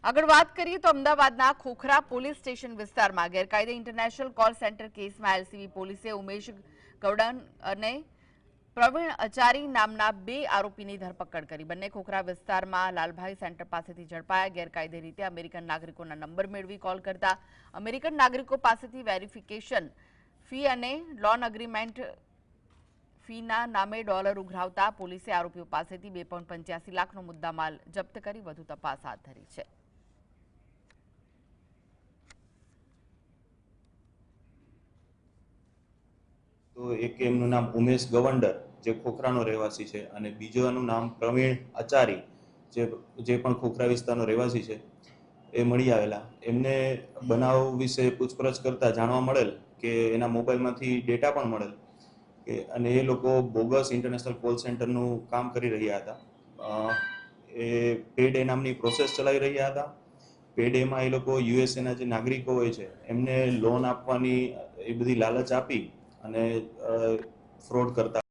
આગળ વાત કરીએ તો અમદાવાદના ખોખરા પોલીસ સ્ટેશન વિસ્તારમાં ગેરકાયદે ઇન્ટરનેશનલ કોલ સેન્ટર કેસમાં એલસીબી પોલીસે ઉમેશ ગૌડન અને પ્રવીણ અચારી નામના 2 આરોપીની ધરપકડ કરી। બંને ખોખરા વિસ્તારમાં લાલભાઈ સેન્ટર પાસેથી ઝડપાયા। ગેરકાયદે રીતે અમેરિકન નાગરિકોના નંબર મેળવી કોલ કરતા અમેરિકન નાગરિકો પાસેથી વેરિફિકેશન ફી અને લોન એગ્રીમેન્ટ ફીના નામે ડોલર ઉઘરાવતા પોલીસે આરોપીઓ પાસેથી 2.85 લાખનો મુદ્દામાલ જપ્ત કરી વધુ તપાસ હાથ ધરી છે। तो एक एमનું નામ ઉમેશ ગવંડર જે ખોખરાનો રહેવાસી છે અને બીજાનું નામ પ્રવીણ આચારી જે પણ ખોખરા વિસ્તારનો રહેવાસી છે એ મળી આવેલા। એમને બનાવ વિશે પૂછપરછ કરતા જાણવા મળેલ કે એના મોબાઈલમાંથી ડેટા પણ મળેલ કે અને એ લોકો બોગસ ઇન્ટરનેશનલ કોલ સેન્ટરનું કામ કરી રહ્યા હતા। એ પેડ એ નામની પ્રોસેસ ચલાવી રહ્યા હતા। પેડ એમાં એ લોકો યુએસએના જે નાગરિકો હોય છે એમને લોન આપવાની એ બધી લાલચ આપી અને ફ્રોડ કરતા